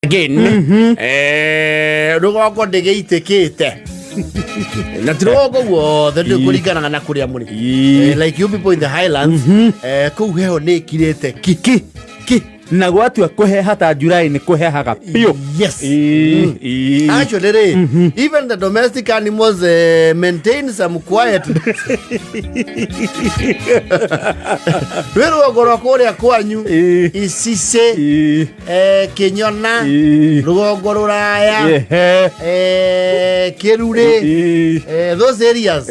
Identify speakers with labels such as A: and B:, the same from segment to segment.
A: again rugongo ndegeitĩkĩte na tirogo wothe nĩ kũringanaga na kũrĩa mũrĩ like you people in the Highlands kũu heho nĩ ĩkirĩte ki
B: na gwatua kũheha ta July nĩ kũhehaga piũ.
A: Yes. Actually, even the domestic animals maintain some quietness. Rugongo rwa kũrĩa kwanyu Icice, Kinyona, rugongo rũraya, Kĩrure, those areas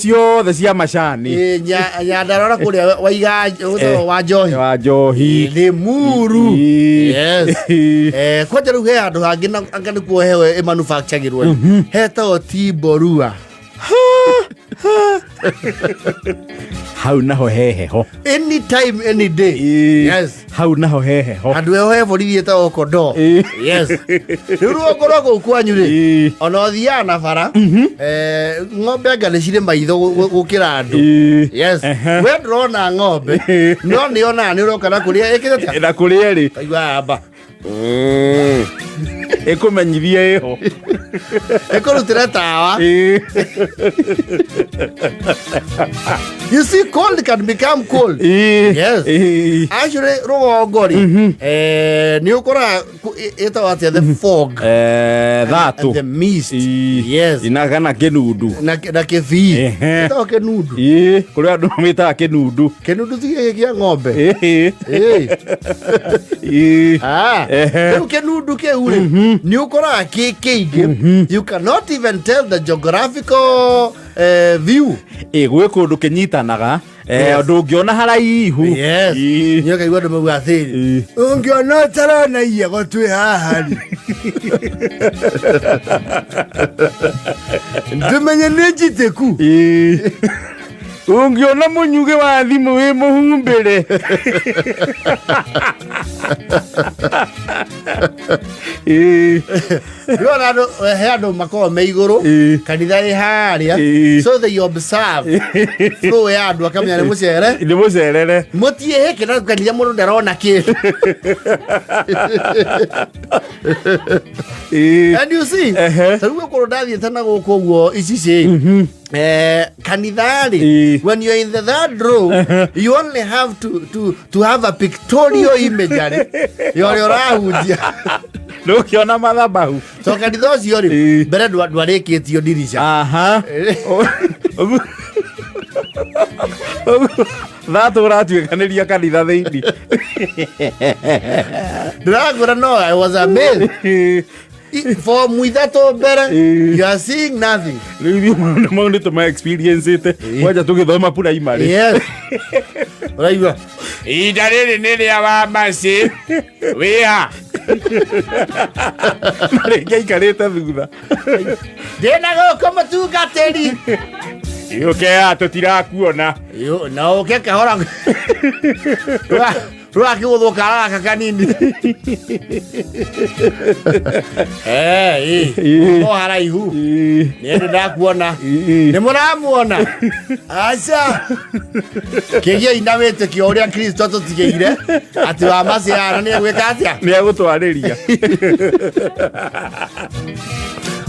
B: ciothe cia macani,
A: Nyandarũa kũrĩa wa Njohi, Limuru. Yes. Kwaja rĩu he handũ hangĩ anga nĩ kuo heho ĩmanufacturagĩrwo hetagwo Tiborua.
B: Hau naho he heho
A: Anytime, any day. Yes.
B: Hau naho he heho
A: handũ heho he borithi ĩtagwo Kondo. Yes. Rĩu rugongo rwa kũu kwanyu rĩ ona ũthiaga na bara ng'ombe anga nĩ cirĩ maitho gũkĩra andũ. Yes. We ndũrona ng'ombe no nĩ onaga nĩ ũroka na kũrĩa ĩkĩrĩte
B: na kũrĩa rĩ
A: aigua amba
B: ĩkũmenyithia ĩho
A: ĩkũrutĩra tawa. You see, cold can become cold. Yes. Actually, rugongo rĩ nĩ ũkoraga ĩtagwo atĩa the fog,
B: thatũ,
A: the mist. Yes.
B: Inagana kĩnundu
A: na kĩbii ĩtagwo kĩnundu.
B: Kũrĩa andũ mĩtaga kĩnundu.
A: Kĩnundu ti gĩkĩ kĩa ng'ombe. Rĩu kĩnundu kĩu rĩ nĩ ũkoraga kĩingĩ. You cannot even tell the geographical view.
B: Gwĩ kũndũ kĩnyitanaga ndũngĩona haraihu.
A: Yes. Nĩ kaigua andũ mauga atĩrĩ ũngĩona ũtarona iego twĩ haha rĩ ndũmenye nĩ njitĩku.
B: Ũngĩona mũnyuge wa thimũ wĩ mũhumbĩre.
A: Rĩona he andũ makoragwo me igũrũ kanitha ĩ harĩa so they observe flow ya andũ akamenya nĩ mũcerere mũtiĩhĩke na kanitha mũndũ ndarona kĩndũ. And you see rĩu ũkorwo ndathiĩte na gũkũ ũguo Icice kanitha rĩ when you're in the third row you only have to have a pictorial imagery yore ũrahunjia
B: ndũkĩona mathabahu
A: so kanitha ũcio rĩ mbere ndwarĩkĩtio ndirisha.
B: Thatũ ũratuĩkanĩria kanitha thĩinĩ.
A: Ndĩragũra no I was amazed. For muithato mbere you are seeing nothing.
B: Rĩu mau nĩ tũma experience ĩte waja tũgĩthoma primary.
A: Yes. Ũraigua
B: ihinda rĩrĩ nĩ rĩa wa macĩ wĩha marĩkia ikarĩte thutha
A: ndĩna gũkũ mũtungatĩri
B: ũkea tũtirakuona
A: na ũke kahora rũrakĩgũthwo karaka kanini no haraihu nĩndĩ ndakuona nĩ mũramuona aca kĩgia ina wĩtĩkio ũrĩa Kristo tũtigĩire atĩ wa maciara nĩ egwĩka atĩa
B: nĩ egũtwarĩria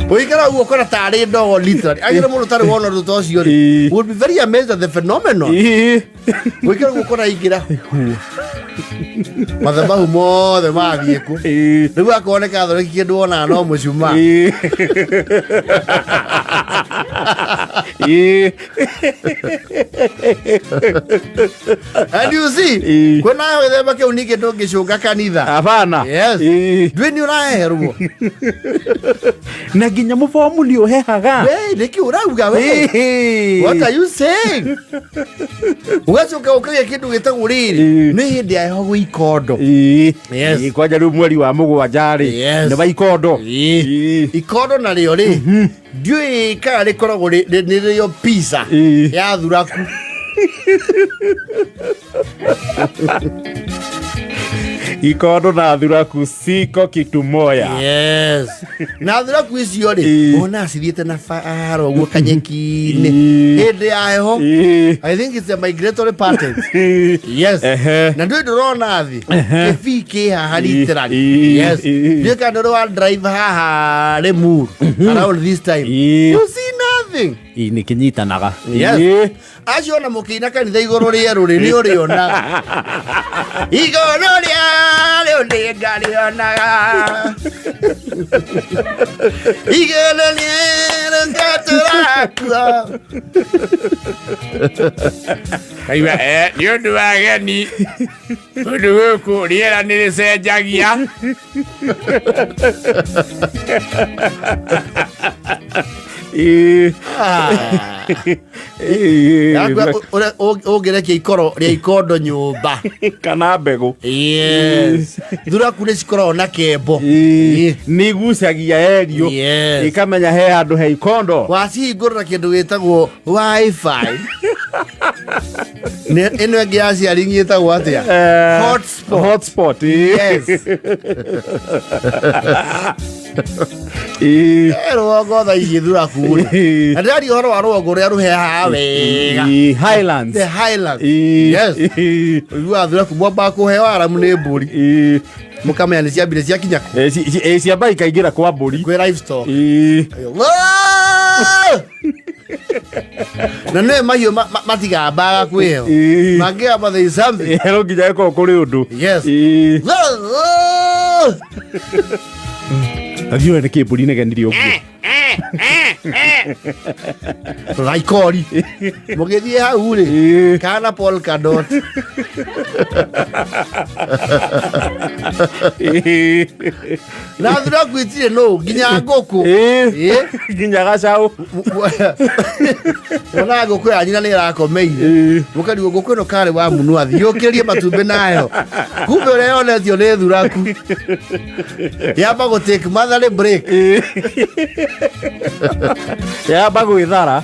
A: ũikara ũguo ũkora tarĩ ndogo literally agĩra mũndũ tarĩ wona ũndũ ta ũcio rĩ would be very amazed at the phenomenon. Ũikara ũguo ũkora ingĩra mathabahu mothe mathiĩ kũ rĩu akoneka athondeki kĩndũ wonaga no mũcuma. And you see kwĩna gĩthemba kĩu ningĩ ndũngĩcũnga kanitha.
B: Hapana.
A: Yes. Ndũĩ nĩ ũraheherwo
B: na nginya mũbomu nĩ ũhehaga.
A: Nĩkĩ ũrauga we? What are you saying? Ũgacoka ũkagĩa kĩndũ gĩtagwo rĩrĩ nĩ hĩndĩ ya heho gwĩ ikondo. Yes.
B: Kwanja rĩu mweri wa mũgwanja rĩ nĩ wa ikondo.
A: Ikondo narĩo rĩ ndiũĩ kana rĩkoragwo nĩrĩo pizza ya thuraku.
B: ikondo na thuraku siko kitu moya.
A: Yes. Na thuraku icio ri ona cithiete na faro guo kanyeki-ini hindi ya heho. I think it's a migratory pattern. Yes. Na ndio ndorona thi kibii ki haha literally. Yes. Ndio kando wa drive haha remove around this time. You see nothing.
B: Ni kinyitanaga.
A: Yes. Acio na mukina kanitha iguru rieru ri ni uriona. Iguru rieru ni ngarionaga. Iguru rieru ngaturakua.
C: Aiwa ni undu wa geni. Undu guku riera ni ricenjagia.
A: Ogere ikoro ria ikondo nyumba
B: kana mbegu.
A: Yes. Thuraku ni cikoro na kembo
B: ni gucagia erio ikamenya he andu he ikondo
A: wacihingurira kindu gitagwo wifi ino engi yaciari gitagwo atia
B: hotspot.
A: Yes. Rugongo tha ici thuraku na ndĩraria ũhoro wa rugongo rũrĩa rũhehaga wega
B: Highland.
A: The Highland. Yes. Ũiguaga thuraku mwambaga kũheo aramu nĩ mbũri mũkamenya nĩ ciambire ciakinya kũ
B: ciamba ikaingĩra kwa mbũri
A: kwĩ livestock na nĩ mahiũ matigambaga kwĩho mangĩgamba there is something
B: no nginya ĩkorwo kũrĩ ũndũ.
A: Yes.
B: Athiũe nĩ kĩmbũri negenirie ũguo
A: raikori mũgĩthiĩ hau rĩ kana Paul Kadot na thuraku itirĩ no nginya ngũkũ
B: nginya gacaũ
A: ona ngũkũ ya nyina nĩ ĩrakomeire mũkariũa ngũkũ ĩno karĩ wa mũnu athiũkĩrie matumbĩ nayo kumbe ũrĩa yonetio nĩ thuraku yamba gũ-take motherly break
B: yamba gwĩthara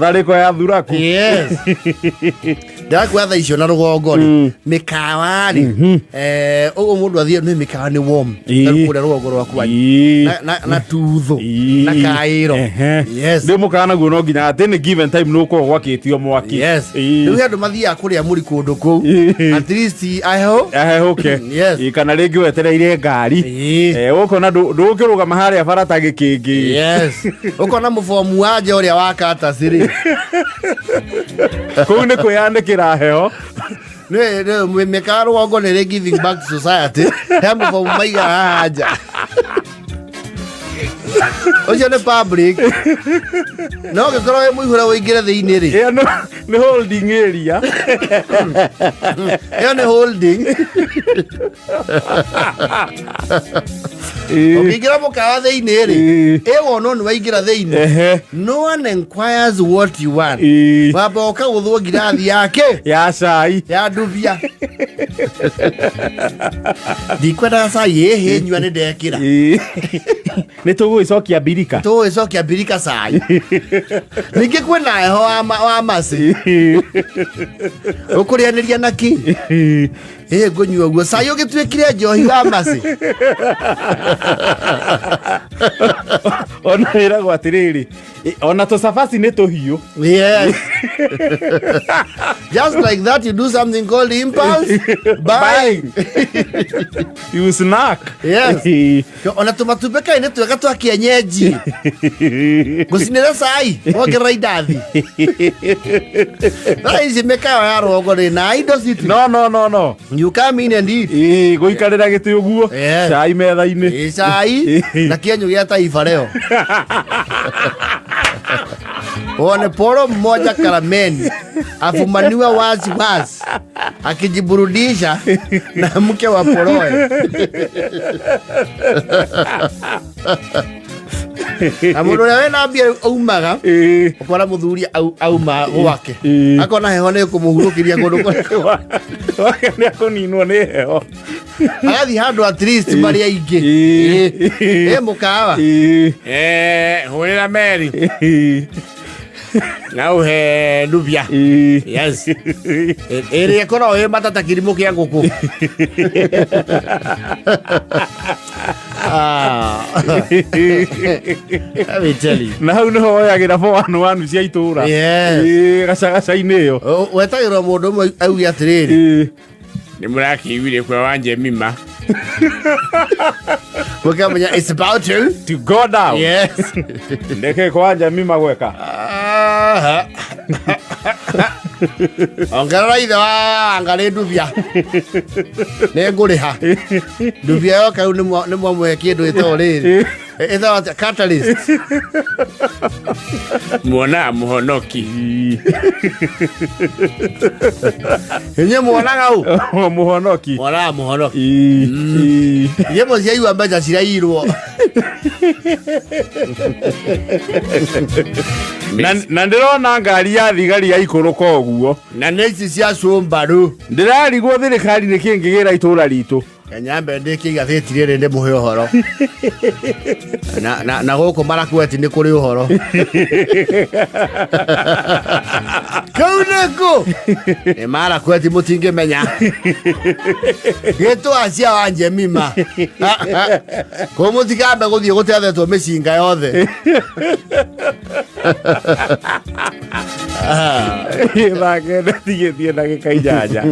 B: tharĩko ya thuraku.
A: Yes. Ndakwatha tha icio na rugongo ri mikawa ri uguo mundu athie ni mikawa ni warm kũrĩa rugongo rwaku na tuthu na kairo. Yes.
B: Ndi mukana naguo no nginya atĩ ni given time no ko gwakĩtio mwaki.
A: Yes. Rĩu andũ mathiaga kũrĩa mũri kũndũ kũu at least
B: ahehoke.
A: Yes.
B: Kana rĩngĩ wetereire ngari ũkona ndũkĩrũgama harĩa barata gĩkĩngĩ.
A: Yes. Ũkona mũbomu wa nja ũrĩa wa katasi rĩ
B: kũu nĩ kwĩyandĩkĩra heho
A: nĩ mĩkawa rũgongo nĩ giving back to society he mũbomu maiga haha nja ũcio nĩ public no gĩkorwo wĩ mũihũre ũingĩre thĩinĩ rĩ
B: nĩ holding area
A: ĩyo nĩ holding ũkĩingĩra mũkawa thĩinĩ rĩ ĩwonwo nĩ waingĩra thĩinĩ no one inquires what you want wamba ũkagũthwo ngirathi yake
B: ya cai
A: ya ndubia ndikwendaga cai ĩhĩ nyua nĩ ndekĩra
B: nĩ tũgũgĩcokia birika cai ningĩ kwĩna heho wa macĩ ũkũrĩanĩria na kĩ ngũnyua ũguo cai ũgĩtuĩkire njohi wa macĩ ona wĩragwo atĩrĩrĩ ona tũcabaci nĩ tũhiũ.
A: Yes. Just like that you do something called impulse buying.
B: You snack.
A: Yes. Ona tumatumbĩ kaĩ nĩ twega twa kienyeji gũcinĩra cai wongerera indathi ici mĩkawa ya rũgongo rĩ na indo citu
B: no
A: you come in and eat
B: gũikarĩra gĩtĩ ũguo cai metha-inĩ
A: cai na kienyũ gĩa taifa leo one poro mmoja Karameni afumaniwa wazi akijiburudisha na mke wa poroe na mũndũ ũrĩa wĩna mbia aumaga ũkora mũthuri auma gwake akona heho nĩ kũmũhurũkĩria kũndũ
B: gwake nĩ akũninwo nĩ heho
A: agathiĩ handũ at least marĩ aingĩ mũkawa
C: hũrĩra Meri
A: na uhe ndubia. Yes. Ere kono e matata kirimo kia nguku. Let me tell you.
B: Na hau niho oyagira fo wanu cia itura.
A: Yes.
B: Gacaga-inĩ ĩyo.
A: Wetagĩrwo mũndũ ũmwe auge atĩrĩrĩ,
C: nĩ mũrakiugire kwa wanje mima
A: mũkamenya it's about
B: to go down.
A: Yes.
B: Ndeke kwanja mima gweka.
A: Ongerera ithe wa ngarĩ ndubia nĩ ngũrĩha ndubia yo kau nĩ mwamwe kĩndũ ĩtagwo rĩrĩ ĩtagwo atĩa catalyst
C: muonaga mũhonoki
A: inyuĩ muonaga ũ
B: mũhonoki
A: muonaga mũhonoki nyĩmbo cia igua mbeca cirairwo
B: na ndĩrona ngari ya thigari ya ikũrũka ũguo
A: na nĩ ici cia cũmbarũ
B: ndĩrarigwo thirikari nĩ kĩ ngĩgĩra itũra ritũ
A: Nyambe ndĩkĩiga thĩti rĩrĩ ndĩmũhe ũhoro na gũkũ marakweti nĩ kũrĩ ũhoro kau nĩkũ nĩ marakweti mũtingĩmenya gĩtũa cia wanje mima kũu mũtikambe gũthiĩ gũtethetwo mĩcinga yothe
B: thake ndetigĩtie ndagĩka inyanya